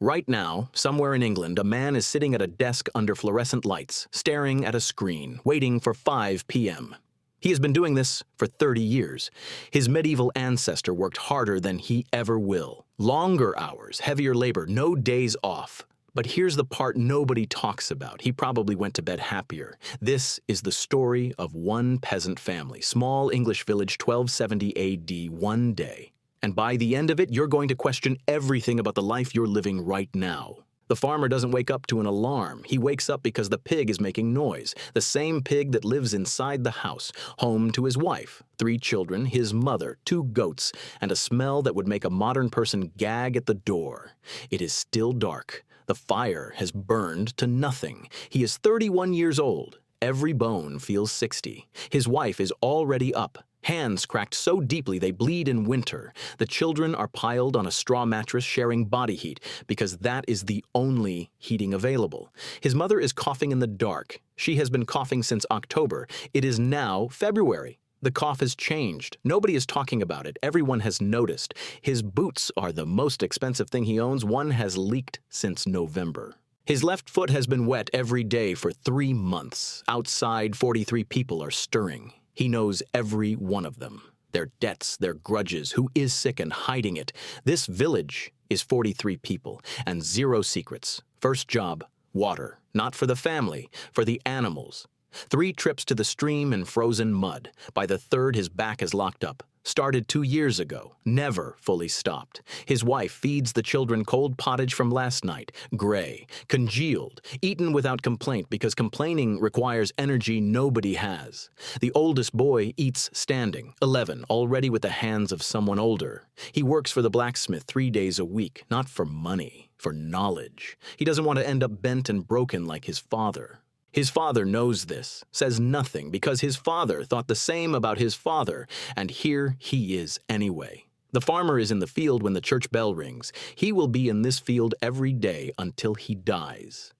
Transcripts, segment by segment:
Right now, somewhere in England, a man is sitting at a desk under fluorescent lights, staring at a screen, waiting for 5 p.m. He has been doing this for 30 years. His medieval ancestor worked harder than he ever will. Longer hours, heavier labor, no days off. But here's the part nobody talks about. He probably went to bed happier. This is the story of one peasant family, small English village, 1270 AD, one day. And by the end of it, you're going to question everything about the life you're living right now. The farmer doesn't wake up to an alarm. He wakes up because the pig is making noise. The same pig that lives inside the house, home to his wife, 3 children, his mother, 2 goats, and a smell that would make a modern person gag at the door. It is still dark. The fire has burned to nothing. He is 31 years old. Every bone feels 60. His wife is already up. Hands cracked so deeply they bleed in winter. The children are piled on a straw mattress sharing body heat because that is the only heating available. His mother is coughing in the dark. She has been coughing since October. It is now February. The cough has changed. Nobody is talking about it. Everyone has noticed. His boots are the most expensive thing he owns. One has leaked since November. His left foot has been wet every day for 3 months. Outside, 43 people are stirring. He knows every one of them. Their debts, their grudges, who is sick and hiding it. This village is 43 people and 0 secrets. First job, water. Not for the family, for the animals. 3 trips to the stream in frozen mud. By the 3rd, his back is locked up. Started 2 years ago, never fully stopped. His wife feeds the children cold pottage from last night, gray, congealed, eaten without complaint because complaining requires energy nobody has. The oldest boy eats standing, 11, already with the hands of someone older. He works for the blacksmith 3 days a week, not for money, for knowledge. He doesn't want to end up bent and broken like his father. His father knows this, says nothing because his father thought the same about his father, and here he is anyway. The farmer is in the field when the church bell rings. He will be in this field every day until he dies.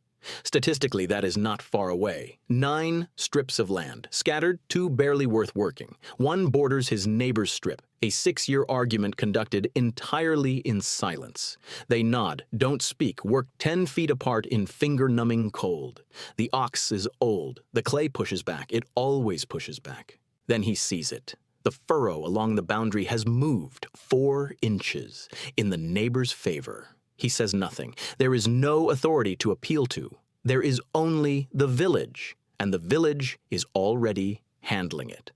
Statistically, that is not far away. 9 strips of land, scattered, 2 barely worth working. 1 borders his neighbor's strip, a 6-year argument conducted entirely in silence. They nod, don't speak, work 10 feet apart in finger-numbing cold. The ox is old. The clay pushes back. It always pushes back. Then he sees it. The furrow along the boundary has moved 4 inches in the neighbor's favor. He says nothing. There is no authority to appeal to. There is only the village, and the village is already handling it.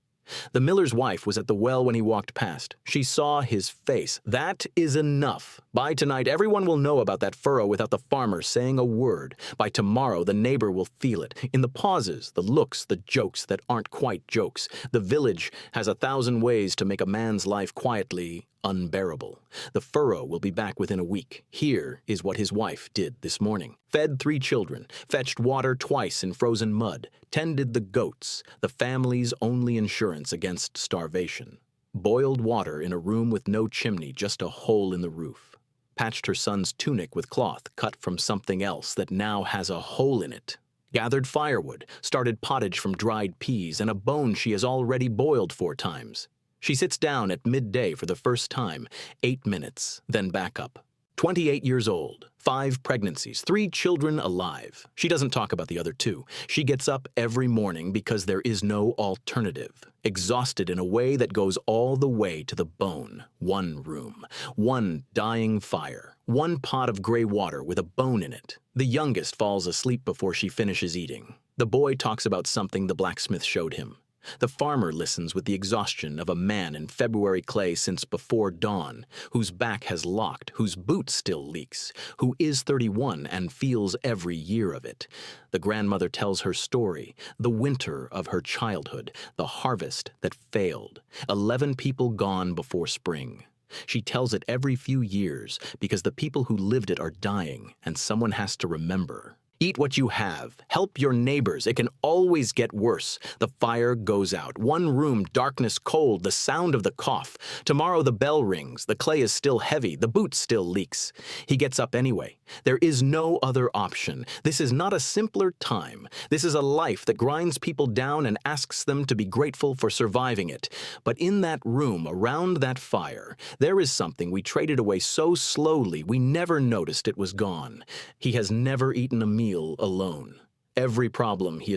The miller's wife was at the well when he walked past. She saw his face. That is enough. By tonight, everyone will know about that furrow without the farmer saying a word. By tomorrow, the neighbor will feel it. In the pauses, the looks, the jokes that aren't quite jokes. The village has 1,000 ways to make a man's life quietly unbearable. The furrow will be back within a week. Here is what his wife did this morning. Fed 3 children, fetched water twice in frozen mud, tended the goats, the family's only insurance against starvation. Boiled water in a room with no chimney, just a hole in the roof. Patched her son's tunic with cloth cut from something else that now has a hole in it. Gathered firewood, started pottage from dried peas and a bone she has already boiled 4 times. She sits down at midday for the first time, 8 minutes, then back up. 28 years old, 5 pregnancies, 3 children alive. She doesn't talk about the other 2. She gets up every morning because there is no alternative. Exhausted in a way that goes all the way to the bone. 1 room, 1 dying fire, 1 pot of gray water with a bone in it. The youngest falls asleep before she finishes eating. The boy talks about something the blacksmith showed him. The farmer listens with the exhaustion of a man in February clay since before dawn, whose back has locked, whose boot still leaks, who is 31 and feels every year of it. The grandmother tells her story, the winter of her childhood, the harvest that failed, 11 people gone before spring. She tells it every few years because the people who lived it are dying and someone has to remember. Eat what you have. Help your neighbors. It can always get worse. The fire goes out. One room, darkness cold, the sound of the cough. Tomorrow the bell rings. The clay is still heavy. The boot still leaks. He gets up anyway. There is no other option. This is not a simpler time. This is a life that grinds people down and asks them to be grateful for surviving it. But in that room, around that fire, there is something we traded away so slowly we never noticed it was gone. He has never eaten a meal alone. Every problem he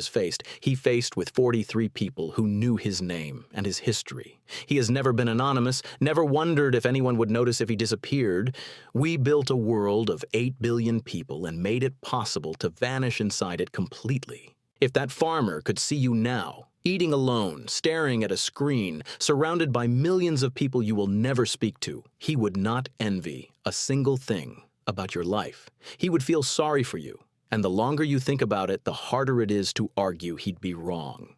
faced with 43 people who knew his name and his history. He has never been anonymous, never wondered if anyone would notice if he disappeared. We built a world of 8 billion people and made it possible to vanish inside it completely. If that farmer could see you now, eating alone, staring at a screen, surrounded by millions of people you will never speak to, he would not envy a single thing about your life. He would feel sorry for you. And the longer you think about it, the harder it is to argue he'd be wrong.